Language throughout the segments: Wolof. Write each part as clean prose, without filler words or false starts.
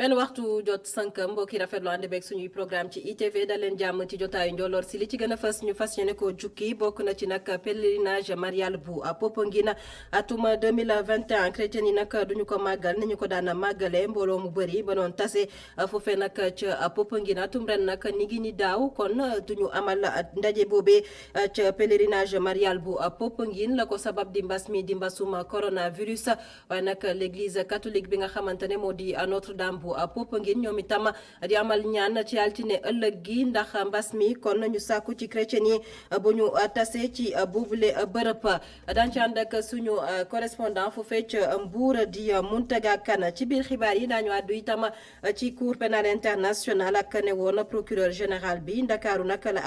benn waxtu jot sànq mbokki rafetlu ànd beeg suñuy programme ci ITV da leen jàmm ci jotaayu njolloor si li ci gën a fës ñu fas yéene ko jukki bokk na ci nag pèlerinage marial bu Popenguine atum 2021 chrétien yi nag duñu ko màggal ni ñu ko daan màggale mbooloo mu bëri ba doon tase foofee nag ca Popenguine atum ren nag ni ngi ni daaw kon duñu amal ndaje boobee ca pèlerinage marial bu Popenguine la ko sabab di mbas mi di mbasum coronavirus waaye nag l'église catholique bi nga xamante ne moo di Notre-Dame bu Popenguine ñoom itam di amal ñaan ci altine ëllëg gi ndax mbas mi kon ñu sàkku ci chrétien yi bu ñu tase ci boobule bërëb daan ci ànd ak suñu correspondant foofee ca Mbour di Mountaga Kane ci biir xibaar yi daañu àddu itam ci cour pénal international ak ne woon procureur général bi Ndakaaru nag la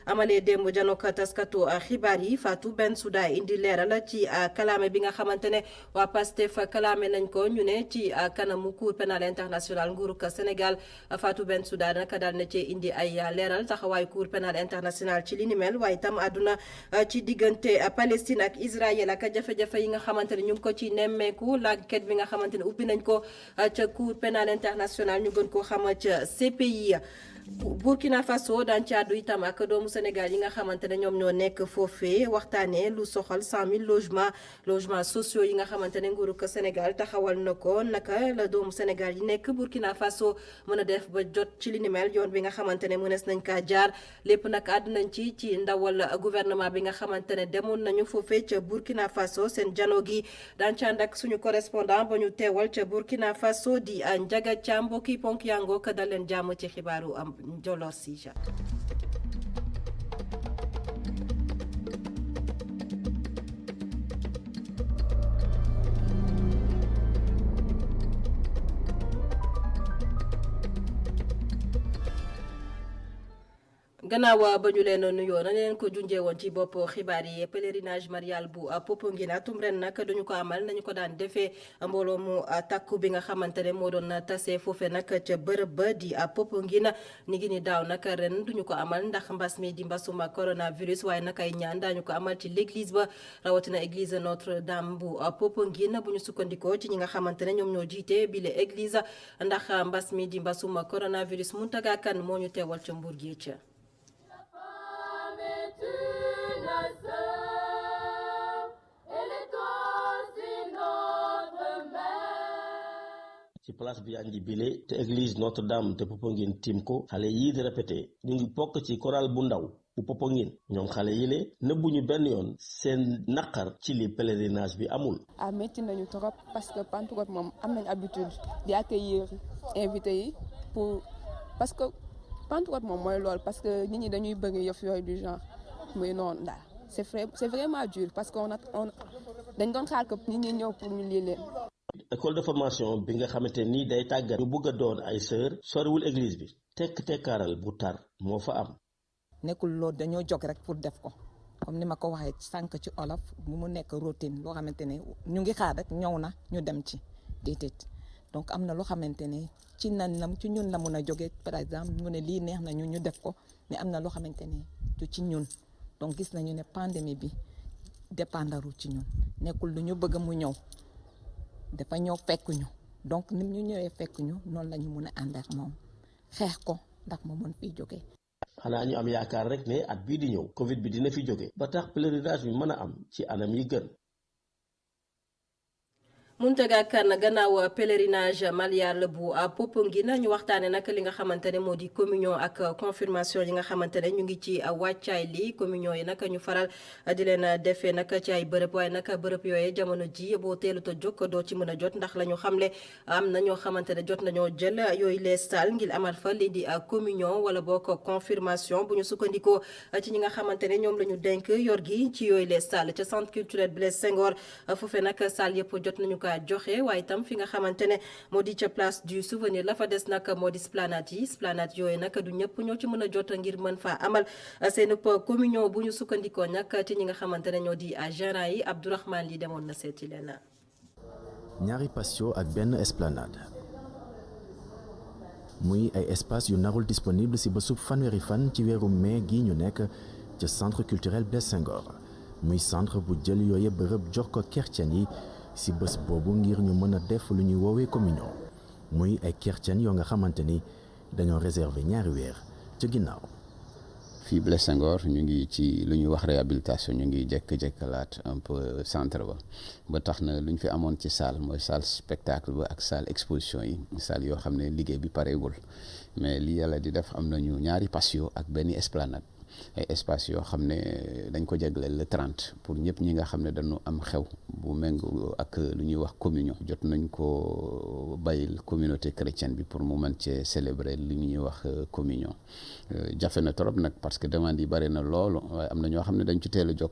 amalee démb janook taskatu xibaar yi Fatou Bensouda indi leeral ci kalaame bi nga xamante ne waa Pastef kalaame nañ ko ñu ne ci kanamu cour pénal international nguurug Sénégal Fatou Bensouda naka daal na ci indi ay leeral taxawaay cour pénal international ci li ni mel waaye itam àdduna ci diggante Palestine ak Israël ak jafe-jafe yi nga xamante ne ñu ngi ko ci nemmeeku l'enquête bi nga xamante ne ubbi nañ ko ca cour pénal international ñu gën koo xam ca CPI. Burkina Faso daan ci àddu itam ak doomu Sénégal yi nga xamante ne ñoom ñoo nekk foofee waxtaanee lu soxal 100 000 logements sociaux yi nga xamante ne nguurug Sénégal taxawal na ko naka la doomu Sénégal yi nekk Burkina Faso mën a def ba jot ci li ni mel yoon bi nga xamante ne mënees nañ kaa jaar lépp nag àddu nañ ci ndawal gouvernement bi nga xamante ne demoon nañu foofee ca Burkina Faso seen jano gi daan ci ànd ak suñu correspondant ba ñu teewal ca Burkina Faso di Njaga Caam mbokki ponk yango ka dal leen jàmm ci xibaaru am Njolor Sija. gannaaw ba ñu leen nuyoo na leen ko junjee woon ci bopp xibaar yi pèlerinage marial bu Popenguine atum ren nag duñu ko amal nañu ko daan defee mbooloo mu takku bi nga xamante ne moo doon tase foofe nag ca bërëb ba di Popenguine ni ngi ni daaw nag ren duñu ko amal ndax mbas mi di mbasuma coronavirus waaye nag ay ñaan daañu ko amal ci l'église ba rawatina église Notre-Dame bu Popenguine bu ñu sukkandikoo ci ñi nga xamante ne ñoom ñoo jiite bile église ndax mbas mi di mbasuma coronavirus Mountaga Kane moo ñu teewal ca Mbour gi ca ci place bi andi bile te église Notre-Dame te Popenguine tim ko xale yii di répété ñu ngi bokk ci chorale bu ndaw bu Popenguine ñoom xale yi le nëbbuñu benn yoon seen naqar ci li pèlerinage bi amul. métti nañu trop parce que Pentecôte moom am nañ habitude di accueillir invité yi parce que Pentecôte moom mooy lool parce que nit ñi dañuy bëgg yëf yooyu du genre muy noonu daal c'est vraiment dur parce que dañ doon xaar que nit ñi ñëw pour ñu lii leen. école de formation bi nga xamante ni day tàggat ñu bëgg a doon ay sœur soriwul église bi tekkaaral bu tar moo fa am. nekkul loolu dañoo jóg rek pour def ko comme ni ma ko waxee sànq ci olof mu nekk routine loo xamante ne ñu ngi xaar rek ñëw na ñu dem ci déedéet donc am na loo xamante ne ci ñun la mun a jógee par exemple ñu ne lii neex na ñu def ko mais am na loo xamante ne du ci ñun donc gis nañu ne pandémie bi dépendaru ci ñun nekkul lu ñu bëgg mu ñëw. dafa ñëw fekk ñu donc ni ñu ñëwee fekk ñu noonu la ñu mun a ànd ak moom xeex ko ndax mu mën fiy jógee. xanaa ñu am yaakaar rek ne at bii di ñëw Covid bi dina fi jóge ba tax pèlerinage bi mën a am ci anam yi gën. Mountaga Kane gannaaw pèlerinage marial bu Popenguine ñu waxtaanee nag li nga xamante ne moo di communion ak confirmation yi nga xamante ne ñu ngi ci wàccaay li communion yi nag ñu faral di leen defee nag ci ay bërëb waaye nag bërëb yooyu jamono ji boo teelut a jóg doo ci mën a jot ndax la ñu xamle am na ñoo xamante ne jot nañoo jël yooyu les salles ngir amal fa lii di communion wala boog confirmation bu ñu sukkandikoo ci ñi nga xamante ne ñoom la ñu dénk yor gi ci yooyu les salles ca centre culturel Blaise Senghor foofee nag salle yëpp jot nañu ko joxe waaye itam fi nga xamante ne moo di ca place du souvenir la fa des nag moo di esplanade yooyu nag du ñëpp ñoo ci mën a jot ngir mën faa amal seen communion bu ñu sukkandikoo nag ci ñi nga xamante ne ñoo di gérant yi Abdourahmane li demoon na seeti leen. ñaari patio ak benn esplanade muy ay espace yu narul disponible ci bésub fanweeri fan ci weeru mai gi ñu nekk ca centre culturel Blaise Senghor muy centre bu jël yooye bërëb jox ko chrétien yi ci bés boobu ngir ñu mën a def lu ñuy woowee communion muy ay chrétien yoo nga xamante ni dañoo réserver ñaari weer ca ginnaaw. fii Blaise Senghor ñu ngi ci lu ñuy wax réhabilitation ñu ngi jekk-jekkalaat un peu centre ba tax na lu ñu fi amoon ci salle mooy salle spectacle ba ak salle exposition yi salle yoo xam ne liggéey bi pareegul mais li yàlla di def am nañu ñaari patio ak benn esplanade ay espace yoo xam ne dañ ko jagleel le 30 pour ñëpp ñi nga xam ne dañu am xew bu méngoo ak lu ñuy wax communion jot nañ ko bàyyil communauté chrétienne bi pour mu mën cee célébrer li ñuy wax communion jafe na trop nag parce que demande yi bari na loolu waaye am na ñoo xam ne dañ ci teel a jóg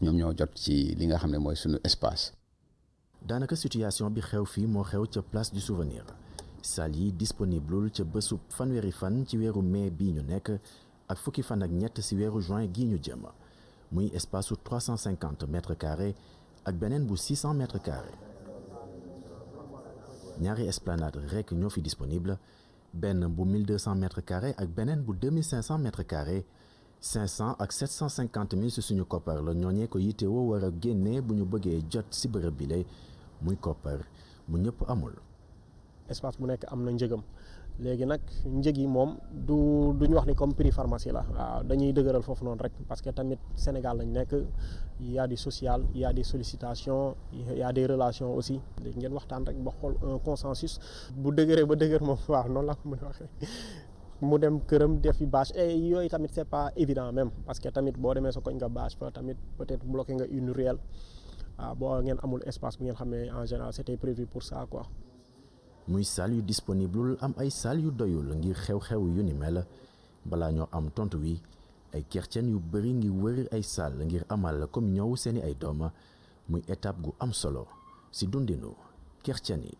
ñoom ñoo jot ci li nga xam ne mooy suñu espace. daanaka situation bi xew fii moo xew ca place du souvenir salle yi disponible ca bésub fanweeri fan ci weeru mai bii ñu nekk ak fukki fan ak ñett ci weeru juin gii ñu jëm muy espace su 350 mètres carrés ak beneen bu 600 mètres carrés ñaari esplanade rek ñoo fi disponible benn bu 1200 mètres carrés ak beneen bu 2500 mètres carrés 500 ak 750 000 ci suñu koppar la ñooñee ko yittewoo war a génnee bu ñu bëggee jot ci bërëb bi lay muy koppar mu ñëpp amul. espace bu nekk am na njëgam léegi nag njëg yi moom duñu wax ni comme prix pharmacie la waaw dañuy dëgëral foofu noonu rek parce que tamit Sénégal lañ nekk y a du social y a des sollicitations y a des relations aussi léegi ngeen waxtaan rek ba xool un consensus bu dëgëree ba dëgër moom waaw noonu laa ko mën a waxee mu dem këram def fi bâche et yooyu tamit c'est pas évident même parce que tamit boo demee sa koñ nga bâche fa tamit peut-être bloqué nga une ruelle waaw boo ngeen amul espace bu ngeen xam ne en général c'était prévu pour ça quoi. muy salle yu disponible am ay salle yu doyul ngir xew-xew yu ni mel balaa ñoo am tontu wi ay chrétien yu bëri ngi wër ay salle ngir amal communion wu seeni ay doom muy étape gu am solo ci dundinu chrétien yi.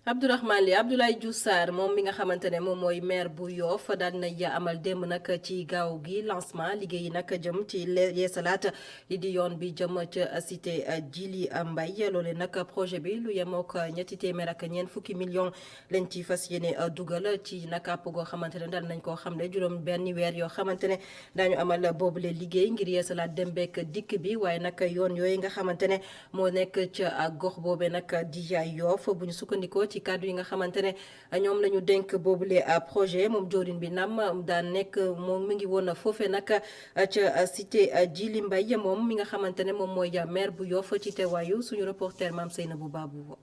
Abdourahmane Ly Abdoulaye Diouf Sarr moom mi nga xamante ne moom mooy maire bu Yoff daal na amal démb nag ci gaaw gi lancement liggéey yi nag jëm ci yeesalaat li di yoon bi jëm ca cité Djily Mbaye loole nag projet bi lu yemook ñetti téeméer ak ñeent fukki millions lañ ci fas yéene dugal ci nag àpp goo xamante ne daal nañ koo xam ne juróom benn weer yoo xamante ne daañu amal boobule liggéey ngir yeesalaat dem beek dikk bi waaye nag yoon yooyu nga xamante ne moo nekk ca gox boobe nag di Yoff bu ñu sukkandikoo ci kàddu yi nga xamante ne ñoom la ñu dénk boobule projet moom joorin bi nam daan nekk moom mi ngi woon foofee nag ca cité Djily Mbaye moom mi nga xamante ne moom mooy maire bu Yoff ci teewaayu suñu reporter Mame Seynabou Babou.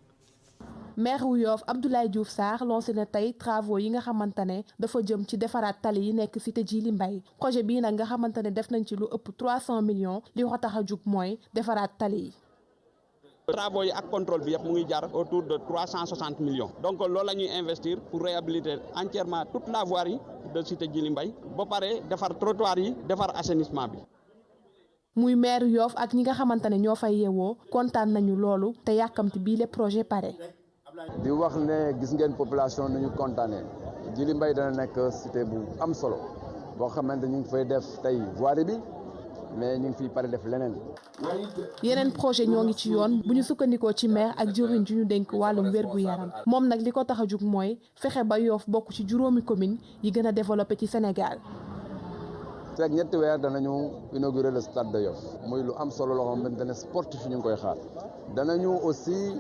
maire wu Yoff Abdoulaye Diouf Sarr lancé na tey travaux yi nga xamante ne dafa jëm ci defaraat tali yi nekk cité Djily Mbaye projet bii nag nga xamante ne def nañ ci lu ëpp 300 millions li ko tax a jug mooy defaraat tali yi. travaux yi ak contrôle bi yëpp mu ngi jar autour de 360 millions donc loolu la ñuy investir pour réhabiliter entièrement toute la voirie de cité Djily Mbaye ba pare defar trottoir yi defar assainissement bi. muy maire Yoff ak ñi nga xamante ne ñoo fay yeewoo kontaan nañu loolu te yàkkamti bii le projet pare. di wax ne gis ngeen population nu ñu kontaanee Djily Mbaye dana nekk cité bu am solo boo xamante ñu ngi fay def tey voirie bi mais ñu ngi fiy pare def leneen. yeneen projet ñoo ngi ci yoon bu ñu sukkandikoo ci maire ak jëwriñ ju ñu dénk wàllum wér-gu-yaram moom nag li ko tax a jug mooy fexe ba Yoff bokk ci juróomi commune yi gën a développé ci Sénégal. fekk ñetti weer danañu inaugurer le stade de Yoff muy lu am solo loo xamante ne sportif ñu ngi koy xaar danañu aussi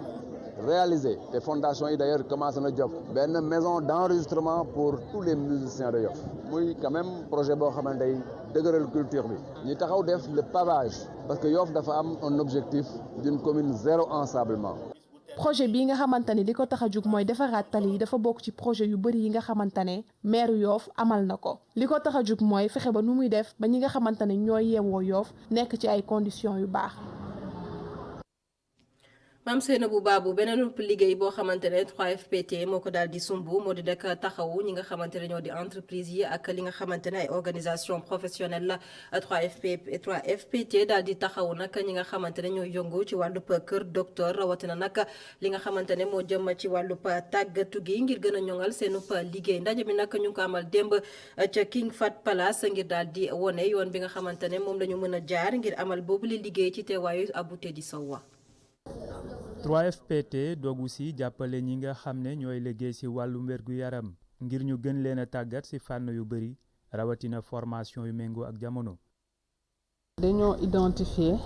réaliser te fondation yi d'ailleurs commencé na jóg benn maison d'enregistrement pour tous les musiciens de Yoff muy quand même projet boo xamante day dëgëral culture bi ñu taxaw def le pavage parce que Yoff dafa am un objectif d'une commune zéro ensablement. projet bii nga xamante ne li ko tax a jug mooy defaraat tali yi dafa bokk ci projet yu bëri yi nga xamante ne maire Yoff amal na ko li ko tax a jug mooy fexe ba nu muy def ba ñi nga xamante ne ñooy yeewoo Yoff nekk ci ay conditions yu baax. Mame Seynabou Babou beneen liggéey boo xamante ne 3FPT moo ko daal di sumb moo di rek taxawu ñi nga xamante ne ñoo di entreprise yi ak li nga xamante ne ay organisation professionnelle la 3FPT daal di taxawu nag ñi nga xamante ne ñooy yëngu ci wàllub kër docteur rawatina nag li nga xamante ne moo jëm ci wàllub tàggatu gi ngir gën a ñoŋal seenub liggéey ndaje mi nag ñu ngi ko amal démb ca King Fahd Palace ngir daal di wone yoon bi nga xamante ne moom la ñu mën a jaar ngir amal boobu li liggéey ci teewaayu Abou Teddy Sow. 3FPT dogu si jàppale ñi nga xam ne ñooy liggéey si wàllum wér-gu-yaram ngir ñu gën leen a tàggat si fànn yu bëri rawatina formation yu méngoo ak jamono. dañoo identifier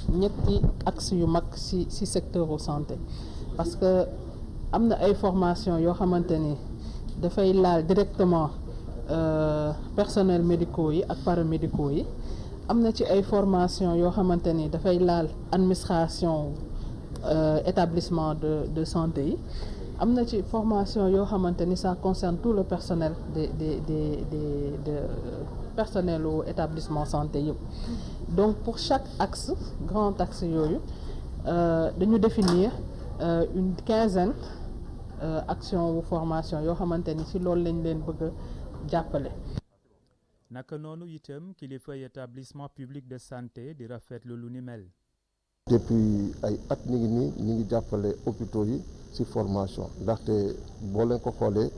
ñetti axe yu mag ci secteur santé parce que am na ay formation yoo xamante ni dafay laal directement personnel médicaux yi ak paramédicaux yi am na ci ay formation yoo xamante ni dafay laal administration établissement de santé yi am na ci formation yoo xamante ni ça concerne tout le personnel de personnel au établissement santé yëpp donc pour chaque axe grand axe yooyu dañu définir une quinzaine action wu formation yoo xamante ni ci loolu lañ leen bëgg a jàppale. naka noonu itam kilifa établissement public de santé di rafetlu lu ni mel. depuis ay at ñu ngi jàppale hôpitaux yi ci formation ndaxte boo leen ko xoolee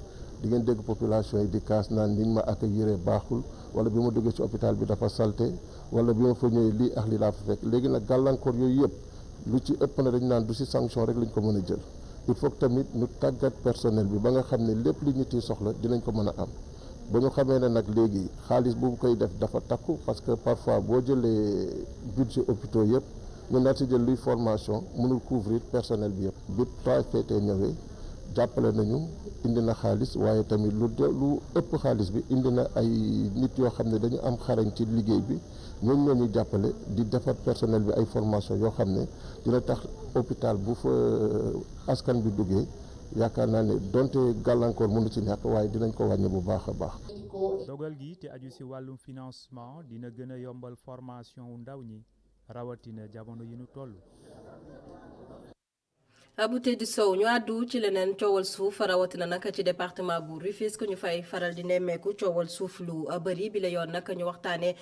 di ngeen dégg population yi di kaas naan niñ ma accueillir baaxul wala bi ma duggee ci hôpital bi dafa salté wala bi ma fa ñëwee lii ak lii laa fa fekk léegi nag gàllankoor yooyu yëpp lu ci ëpp na dañ naan du ci sanction rek lañ ko mën a jël il faut que tamit ñu tàggat personnel bi ba nga xam ne lépp li nit yi soxla dinañ ko mën a am ba ñu xamee ne nag léegi xaalis bu koy def dafa takku parce que parfois boo jëlee budget hôpitaux yëpp ñu naat si jël luy formation mënul couvrir personnel bi yëpp bi 3FPT ñëwee jàppale nañu indi na xaalis waaye tamit lu ëpp xaalis bi indi na ay nit yoo xam ne dañu am xarañ ci liggéey bi ñooñu ñoo ñu jàppale di defar personnel bi ay formation yoo xam ne dina tax hôpital bu fa askan bi duggee yaakaar naa ne donte gàllankoor mënu ci ñàkk waaye dinañ ko wàññi bu baax a baax. dogal gi te aju si wàllum financement dina gën a yombal formation wu ndaw ñi rawatina jamono yi nu toll. Abouté di Sow ñu àddu ci leneen coowal suuf rawatina nag ci département bu Rufisque ñu fay faral di nemmeeku coowal suuf lu bëri bi la yoon nag ñu waxtaanee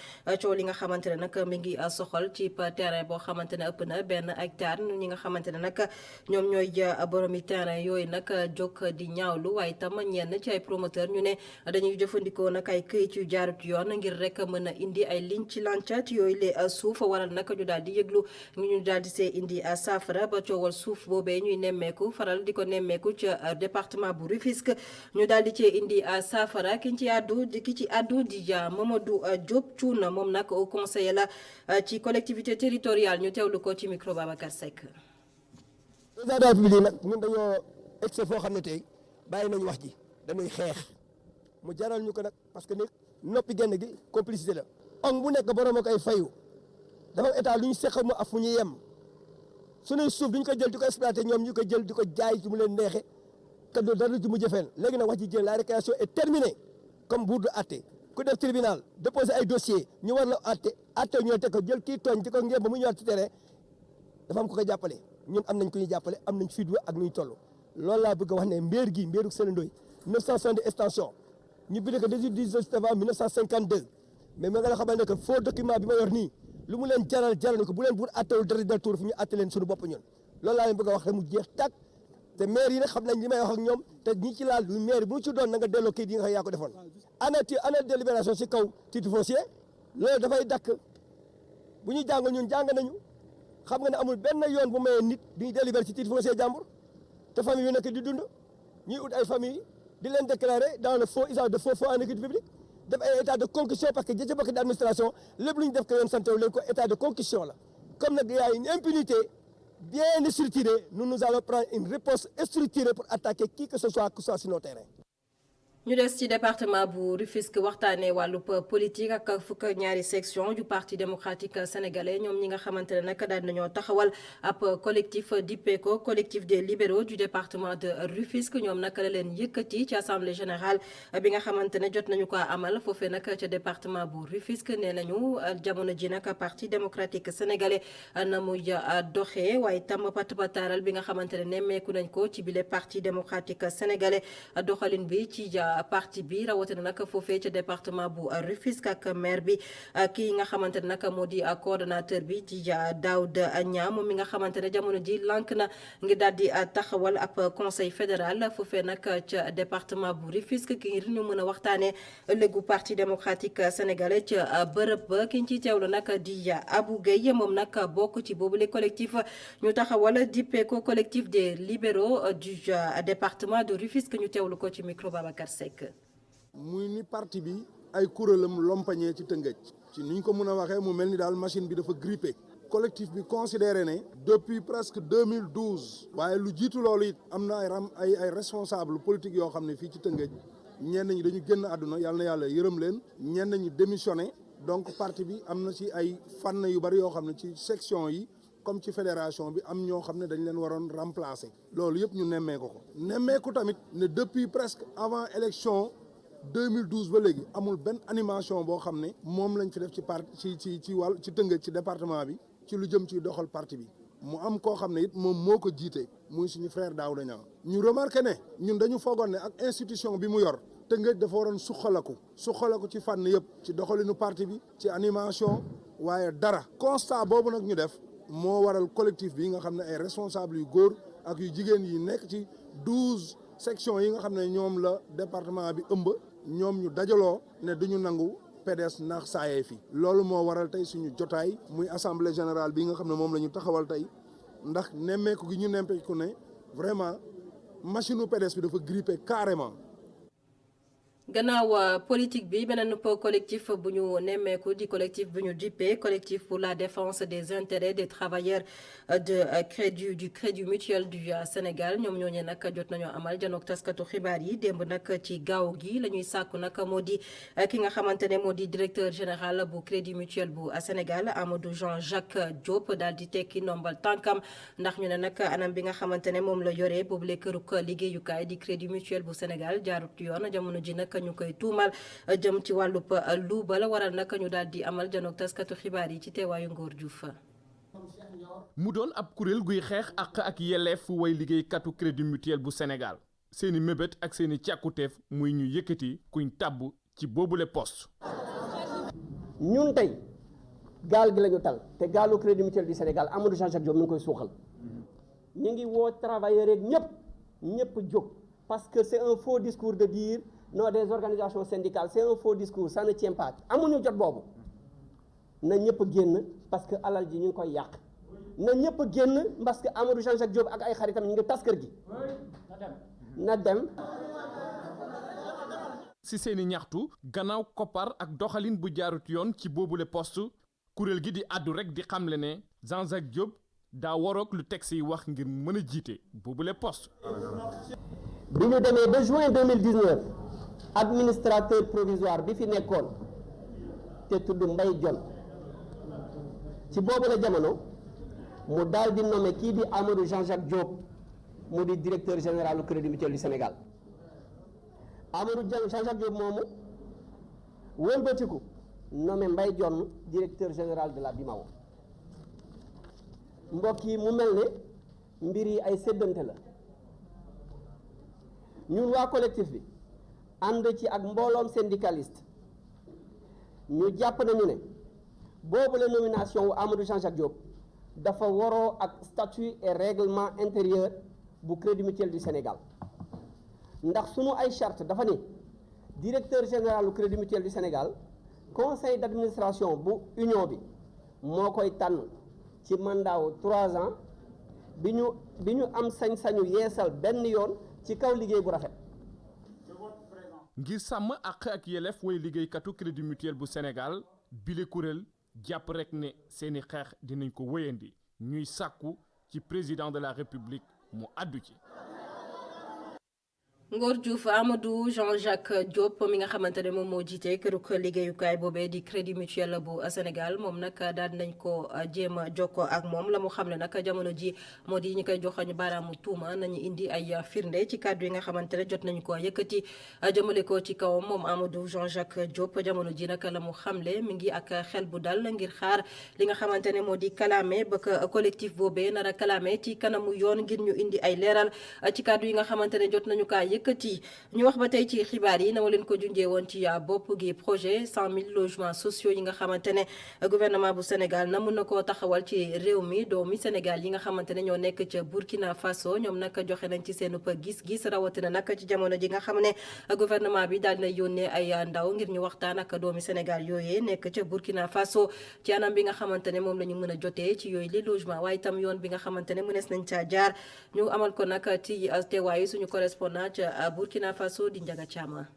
coow li nga xamante ne nag mi ngi soxal ci terrain boo xamante ne ëpp na 1 hectare ñi nga xamante ne nag ñoom ñooy boromi terrain yooyu nag jóg di ñaawlu waaye tam ñenn ci ay promoteur ñu ne dañuy jëfandikoo nag ay këyit yu jaarut yoon ngir rek mën a indi ay ligne ci lanca ci yooyu le suuf waral nag ñu daal di yëglu ñu daal di see indi saafara ba coowal suuf boobee ñuy nemmeeku faral di ko nemmeeku ci département bu Rufisque ñu daal di cee indi saafara ki ci àddu di Mamadou Diop Thioune moom nag au conseiller la ci collectivité territoriale ñu teewlu ko ci micro Babacar Seck. président de la République nag ñun dañoo egg foo xam ne tey bàyyi nañu wax ji dañuy xeex mu jaral ñu ko nag parce que nit noppi genn gi complicité la. on bu nekk borom ak ay fayu dafa état lu ñu seqal mu af fu ñu yem. suñuy suuf duñ ko jël di ko exploité ñoom ñu ko jël di ko jaay ci mu leen neexe te du dara ci mu jëfeen léegi nag wax ji jël la récréation est terminée comme buur du àtte ku def tribunal déposer ay dossier ñu war la àtte ñoo teg ko jël kii tooñ di ko ngeen ba mu ñëwaat ci terrain dafa am ko ko jàppale ñun am nañ ko ñu jàppale am nañ fiidwa ak nuñ toll loolu laa bëgg a wax ne mbéer gi mbéeru Sële Ndoye 960 extension ñu bind ko 18 novembre 1952 mais ma nga la xamal ne que faux document bi ma yor nii lu mu leen jaral ko bu leen buur attewul dara dal tuur fu ñu atte leen suñu bopp ñun loolu laa leen bëgg a wax rek mu jeex tàkk te maire yi nag xam nañ li may wax ak ñoom te ñi ci laal maire bu mu ci doon na nga delloo kayit yi nga xam yaa ko defoon ana délibération si kaw titre foncier loolu dafay dakk bu ñu jàng ñun jàng nañu xam nga ne amul benn yoon bu mayee nit duñu délibéré ci titre foncier jàmbur te famille yu nekk di dund ñuy ut ay famille di leen déclarer dans le faux usage de faux fonds en équité publique def ay état de concussion parce que jëcc bokk d'administration lépp lu ñu def ko yoon santé leen ko état de concussion la comme nag il y a une impunité bien structurée nous allons prendre une réponse structurée pour attaquer qui que ce soit sur nos terrains. ñu des ci département bu Rufisque waxtaanee wàllub politique ak fukk ñaari section du parti démocratique sénégalais ñoom ñi nga xamante ne nag daal nañoo taxawal ab collectif DIPECO collectif des libéraux du département de Rufisque ñoom nag la leen yëkkati ci assemblée générale bi nga xamante ne jot nañu ko amal foofee nag ca département bu Rufisque nee nañu jamono ji nag parti démocratique sénégalais na muy doxee waaye tam pataaral bi nga xamante ne nemmeeku nañ ko ci bile parti démocratique sénégalais doxalin bi ci parti bi rawatina nag foofee ca département bu Rufisque ak maire bi kii nga xamante ne nag moo di coordonnateur bi di Daouda Niang moom mi nga xamante ne jamono ji lànk na ngir daal di taxawal ab conseil fédéral foofee nag ca département bu Rufisque ngir ñu mën a waxtaanee ëllëgu parti démocratique sénégalais ca bërëb ba ki ñu ciy teewlu nag di Abou Gueye moom nag bokk ci boobule collectif ñu taxawal dippee ko collectif des libéraux du département de Rufisque ñu teewlu ko ci micro Babacar Seck. muy ni parti bi ay kuréelam lompañee ci Tëngéej ci ni ñu ko mën a waxee mu mel ni daal machine bi dafa grippé collectif bi considéré ne depuis presque 2012 waaye lu jiitu loolu it am na ay responsable politique yoo xam ne fii ci Tëngéej ñenn ñi dañu génn àdduna yàlla na yàlla yërëm leen ñenn ñi démissionné donc parti bi am na ci ay fànn yu bari yoo xam ne ci section yi comme ci fédération bi am ñoo xam ne dañ leen waroon remplacer loolu yëpp ñu nemmeeku ko nemmeeku tamit ne depuis presque avant élection 2012 ba léegi amul benn animation boo xam ne moom lañ fi def ci parti ci wàll ci Tëngéej ci département bi ci lu jëm ci doxal parti bi mu am koo xam ne it moom moo ko jiite muy suñu frère Daouda Niang ñu remarqué ne ñun dañu foogoon ne ak institution bi mu yor Tëngéej dafa waroon suqalaku ci fànn yëpp ci doxalinu parti bi ci animation waaye dara constat boobu nag ñu def moo waral collectif bi nga xam ne ay responsable yu góor ak yu jigéen yi nekk ci 12 sections yi nga xam ne ñoom la département bi ëmb ñoom ñu dajaloo ne duñu nangu PDS naax saayee fi loolu moo waral tey suñu jotaay muy assemblée générale bi nga xam ne moom la ñu taxawal tey ndax nemmeeku gi ñu nemmeeku ne vraiment machine u PDS bi dafa grippé carrément. gannaaw politique bi beneen collectif bu ñu nemmeeku di collectif bu ñu dippee collectif pour la défense des intérêts des travailleurs du crédit mutuel du Sénégal ñoom ñooñee nag jot nañoo amal janook taskatu xibaar yi démb nag ci gaaw gi la ñuy sàkku nag moo di ki nga xamante ne moo di directeur général bu crédit mutuel bu Sénégal Amadou Jean-Jacques Diop daal di tekki ndombal tànkam ndax ñu ne nag anam bi nga xamante ne moom la yoree boobule këruk liggéeyukaay di crédit mutuel bu Sénégal jaarut yoon jamono ji nag ñu koy tuumal jëm ci wàllub luubal waral nag ñu daal di amal janook taskatu xibaar yi ci teewaayu Ngor Diouf. mu doon ab kuréel guy xeex ak yelleef way liggéeykatu crédit mutuel bu Sénégal seeni mébét ak seeni càkkuteef muy ñu yëkkati kuñ tàbb ci boobule poste. ñun tey gaal gi la ñu tal te gaalu crédit mutuel du Sénégal Amadou Jean-Jacques Diop mi ngi koy suuxal ñu ngi woo travailleurs yeeg ñëpp jóg parce que c'est un faux discours de dire non des organisations syndicales c'est un faux discours ça ne tient pas amuñu jot boobu na ñëpp génn parce que alal ji ñu ngi koy yàq na ñëpp génn parce que Amadou Jean-Jacques Diop ak ay xaritam ñu ngi tas kër gi na dem. si seeni ñaxtu gannaaw koppar ak doxalin bu jaarut yoon ci boobule poste kuréel gi di àddu rek di xamle ne Jean-Jacques Diop daa waroog lu texte yi wax ngir mën a jiite boobule poste. bi ñu demee ba juin 2019 administrateur provisoire bi fi nekkoon te tudd Mbaye Dione ci boobu la jamono mu daal di nommé kii di Amadou Jean-Jacques Diop mu di directeur général du crédit mutuel du Sénégal Amadou Jean-Jacques Diop moomu wëlbatiku nommé Mbaye Dione directeur général de la BIMAO mbokk yi mu mel ne mbir yi ay séddante la ñun waa collectif bi ànd ci ak mbooloom syndicaliste ñu jàpp nañu ne boobu la nomination wu Amadou Jean-Jacques Diop dafa waroo ak statut et règlement intérieur bu crédit mutuel du Sénégal ndax sunu ay charte dafa ni directeur général du crédit mutuel du Sénégal conseil d'administration bu union bi moo koy tànn ci mandat wu 3 ans bi ñu am sañ-sañu yeesal benn yoon ci kaw liggéey bu rafet. ngir sàmm ak yelleef way liggéeykatu crédit mutuel bu Sénégal bile kuréel jàpp rek ne seeni xeex dinañ ko wéyandi ñuy sàkku ci président de la République mu àddu ci. Ngor Diouf Amadou Jean-Jacques Diop mi nga xamante ne moom moo jiite këruk liggéeyukaay boobee di crédit mutuel bu Sénégal moom nag daal nañ ko jéem a jokkoo ak moom la mu xam ne nag jamono ji moo di ñi koy joxañu baaraamu tuuma nañu indi ay firnde ci kàddu yi nga xamante ne jot nañu ko yëkkati jëmale ko ci kawam moom Amadou Jean-Jacques Diop jamono ji nag la mu xamle mi ngi ak xel bu dal ngir xaar li nga xamante ne moo di kalaame ba collectif boobee nar a kalaame ci kanamu yoon ngir ñu indi ay leeral ci kàddu yi nga xamante ne jot nañu kaa yëkkati. ñu wax ba tey ci xibaar yi na ma leen ko junjee woon ci bopp gi projet 100 000 logements sociaux yi nga xamante ne gouvernement bu Sénégal na mun na koo taxawal ci réew mi doomi Sénégal yi nga xamante ne ñoo nekk ca Burkina Faso ñoom nag joxe nañ ci seen gis-gis rawatina nag ci jamono ji nga xam ne gouvernement bi daal na yónnee ay ndaw ngir ñu waxtaan ak doomi Sénégal yooyee nekk ca Burkina Faso ci anam bi nga xamante ne moom la ñu mën a jotee ci yooyu li logement waaye itam yoon bi nga xamante ne mënees nañ caa jaar ñu amal ko nag ci teewaayu suñu correspondant ca Burkina Faso di Njaga Caama.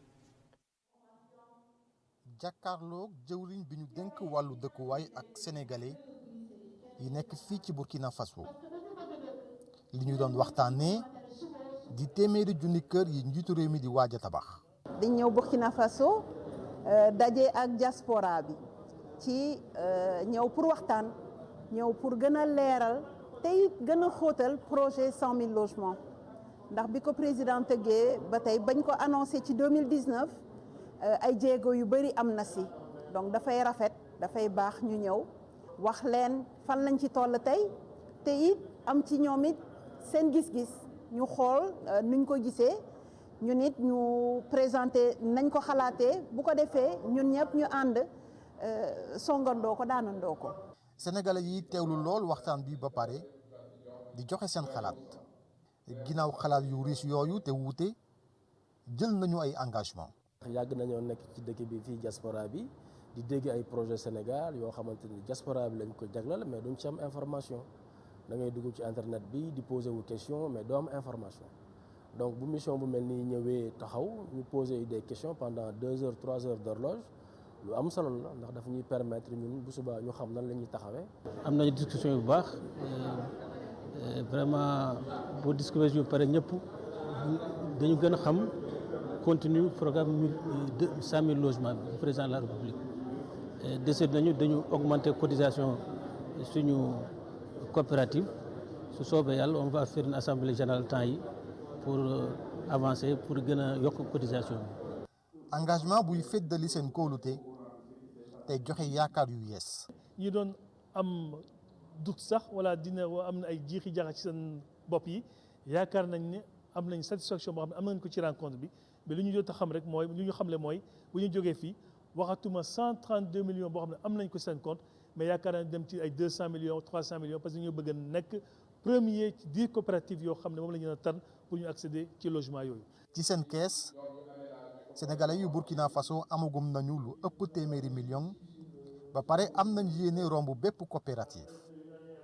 jàkkaarloog jëwriñ bi ñu dénk wàllu dëkkuwaay ak sénégalais yi nekk fii ci Burkina Faso li ñu doon waxtaanee di téeméeri junni kër yi njiitu réew mi di waaj a tabax. di ñëw Burkina Faso daje ak diaspora bi ci ñëw pour waxtaan ñëw pour gën a leeral te it gën a xóotal projet 100 000 logements ndax bi ko président tëggee ba tey bañ ko annoncé ci 2019 ay jéego yu bëri am na si donc dafay rafet dafay baax ñu ñëw wax leen fan lañ ci toll tey te it am ci ñoom it seen gis-gis ñu xool nuñ ko gisee ñun it ñu présenté nañ ko xalaatee bu ko defee ñun ñëpp ñu ànd songandoo ko daanandoo ko. sénégalais yi teewlu lool waxtaan bi ba pare di joxe seen xalaat ginnaaw xalaat yu riche yooyu te wuute jël nañu ay engagement. yàgg nañoo nekk ci dëkk bi fii diaspora bi di dégg ay projet Sénégal yoo xamante ni diaspora bi lañ ko jaglal mais duñ ci am information da ngay dugg ci internet bi di poser wu question mais doo am information donc bu mission bu mel ni ñëwee taxaw ñu poser des questions pendant 2 heures 3 heures d'horloge lu am solo la ndax dafa ñuy permettre ñun bu subaa ñu xam nan la ñuy taxawee. am nañu discussion yu baax vraiment boo discuter yu pare ñëpp dañu gën a xam continue programme 100 000 logements bi président de la République décidé nañu dañu augmenter cotisation suñu coopérative su soobee yàlla on va faire une assemblée générale temps yi pour avancer pour gën a yokk cotisation bi. engagement buy feddali seen kóolute tey joxe yaakaar yu yees. ñi doon am doute sax wala dina am na ay jiixi jaaxa ci seen bopp yi yaakaar nañ ne am nañ satisfaction boo xam ne am nañ ko ci rencontre bi mais li ñu jot a xam rek mooy li ñu xamle mooy bu ñu jógee fii waxatuma 132 millions boo xam ne am nañ ko seen compte mais yaakaar nañ dem ci ay 200 millions 300 millions parce que ñu bëgg a nekk premier ci 10 coopératives yoo xam ne moom la ñu tànn pour ñu accéder ci logement yooyu. ci seen kees sénégalais yu Burkina Faso amagum nañu lu ëpp téeméeri millions ba pare am nañ yéene romb bépp coopérative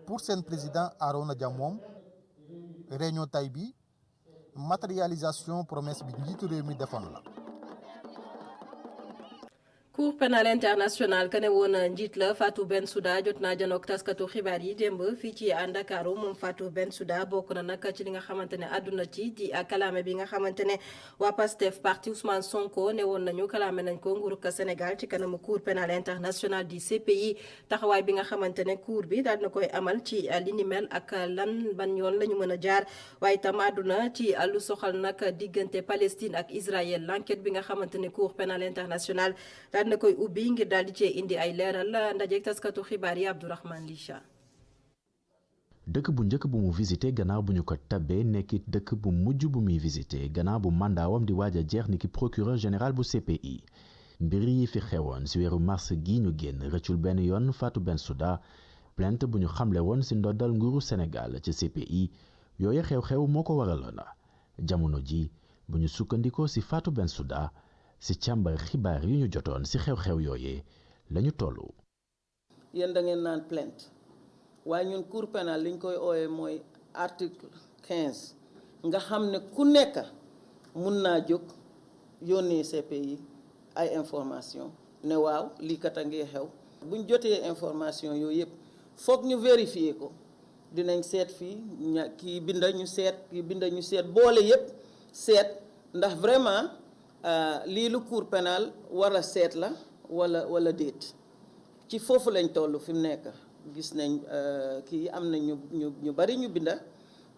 pour seen président Arona Dia moom réunion tay bi matérialisation promesse bi njiitu réew mi defoon la. Cour pénale internationale ka ne woon njiit la Fatou Bensouda jot naa janook taskatu xibaar yi démb fii ci Ndakaaru moom Fatou Bensouda bokk na nag ci li nga xamante ne àdduna ci di kalaame bi nga xamante ne waa Pastef parti Ousmane Sonko ne woon nañu kalaame nañ ko nguurug Sénégal ci kanamu Cour pénale internationale di CPI taxawaay bi nga xamante ne cour bi daal na koy amal ci li ni mel ak lan ban yoon la ñu mën a jaar waaye itam àdduna ci lu soxal nag diggante Palestine ak Israël l'enquête bi nga xamante ne Cour pénale internationale daal na koy ubbi ngir daal di cee indi ay leeral ndajeek taskatu xibaar yi Abdourahmane Licha. dëkk bu njëkk bu mu visité gannaaw bu ñu ko tabbee nekkit dëkk bu mujj bu muy visité gannaaw bu mandaawam di waaj a jeex niki procureur général bu CPI mbir yi fi xewoon ci weeru mars gi ñu génn rëccul benn yoon Fatou Bensouda plainte bu ñu xamle woon ci ndoddal nguuru Sénégal ci CPI yooyu xew-xew moo ko waraloon jamono ji bu ñu sukkandikoo ci Fatou Bensouda ci càmbar xibaar yu ñu jotoon ci xew-xew yooyee lañu tollu. yéen da ngeen naan plainte waaye ñun cour pénal liñ koy ooyee mooy article 15 nga xam ne ku nekk mun naa jóg yónnee CPI ay information ne waaw lii kat a ngi xew buñ jotee information yooyu yëpp foog ñu vérifier ko dinañ seet fii kii binda ñu seet kii binda ñu seet boole yëpp seet ndax vraiment lii lu cour pénal war a seet la wala déet ci foofu lañ toll fi mu nekk gis nañ kii am na ñu bari ñu binda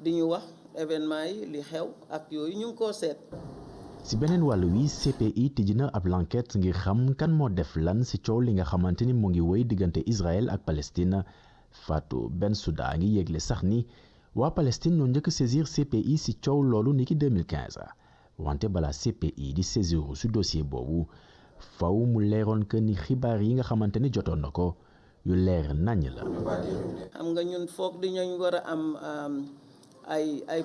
di ñu wax événement yi li xew ak yooyu ñu ngi koo seet. ci beneen wàll wi CPI tijji na ab enquête ngir xam kan moo def lan ci coow li nga xamante ni mu ngi wéy diggante Israël ak Palestine Fatou Bensouda ngi yégle sax ni waa Palestine ñoo njëkk saisir CPI ci coow loolu niki 2015 wante bala CPI di saisiru su dossier boobu faw mu leeroon que ni xibaar yi nga xamante ni jotoon na ko yu leer nañ la. xam nga ñun foog dinañ war a am ay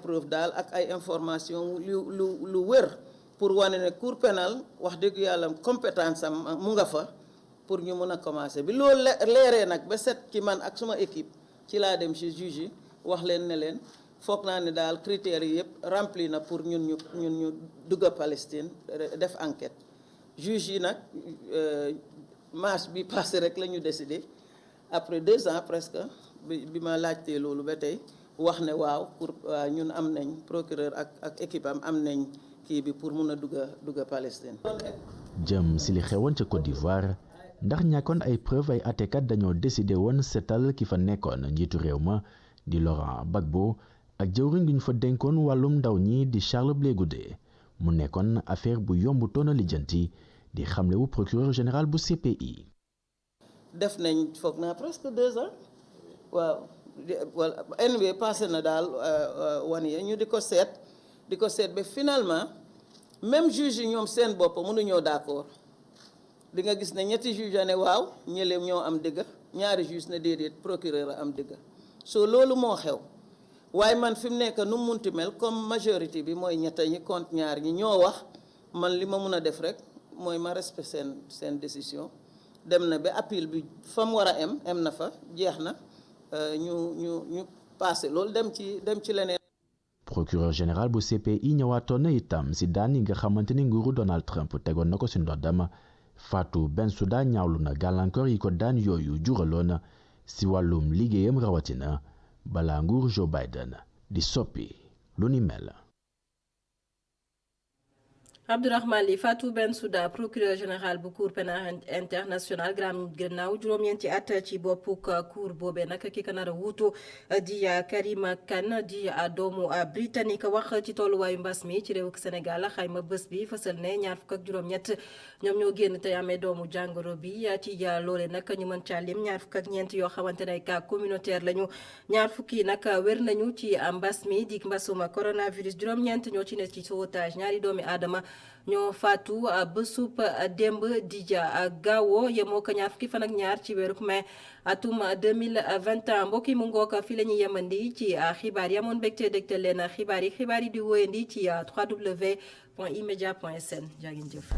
preuve daal ak ay information lu wër pour wane ne cour pénal wax dëgg yàlla compétence am mu nga fa pour ñu mën a commencer bi loolu leeree nag ba set ci man ak suma équipe ci laa dem ci juge yi wax leen ne leen foog naa ne daal critères yi yëpp rempli na pour ñun ñu dugg Palestine def enquête juge yi nag mars bi passé rek la ñu décidé après 2 ans presque bi ma laajtee loolu ba tey wax ne waaw pour ñun am nañ procureur ak équipe am nañ kii bi pour mun a dugg Palestine. jëm si li xewoon ca Côte d'Ivoire ndax ñàkkoon ay preuve ay àttekat dañoo décidé woon seetal ki fa nekkoon njiitu réew ma di Laurent Gbagbo ak jëwriñ gi ñu fa dénkoon wàllum ndaw ñi di Charles Blé Goudé mu nekkoon affaire bu yomb toona lijjanti di xamlewu procureur général bu CPI. def nañ foog naa presque 2 ans waaw wala anyway passé na daal 1 year ñu di ko seet ba finalement même juge yi ñoom seen bopp mënuñoo d'accord di nga gis ne ñetti juge ne waaw ñële ñoo am dëgg ñaari juge ne déedéet procureur a am dëgg so loolu moo xew waaye man fi mu nekk nu mu munti mel comme majorité bi mooy ñett ñi contre ñaar ñi ñoo wax man li ma mun a def rek mooy ma respect seen décision dem na ba appel bi fa mu war a em na fa jeex na ñu passé loolu dem ci leneen. procureur général bu CPI ñëwaatoon na itam si daan yi nga xamante ni nguuru Donald Trump tegoon na ko si ndoddam Fatou Bensouda ñaawlu na gàllankoor yi ko daan yooyu juraloon si wàllum liggéeyam rawatina balaa nguuru Joe Biden di soppi lu ni mel. Abdourahmane Ly Fatou Bensouda procureur général bu cour pénal international gannaaw juróom-ñeenti at ci boppu cour boobee nag ki ko nar a wuutu di Karima Kane di doomu britannique wax ci tolluwaayu mbas mi ci réew Sénégal xayma bés bi fësal ne 27 ñoom ñoo génn tey amee doomu jàngoro bi ci loole nag ñu mën caa lim 24 yoo xamante ne ay cas communautaire lañu 20 nag wér nañu ci mbas mi di mbasuma coronavirus juróom-ñeent ñoo ci ne ci sauvetage ñaari doomi aadama ñoo faatu bésub démb di gaawo yemoo ko 22 fan ak ñaar ci weeru mai atum 2021 mbokk yi mu ngoog fi la ñuy yemandi ci xibaar yi amoon mbégte dégtal leen xibaar yi di wóyandi ci www.emedia.sn jaa ngeen jëf.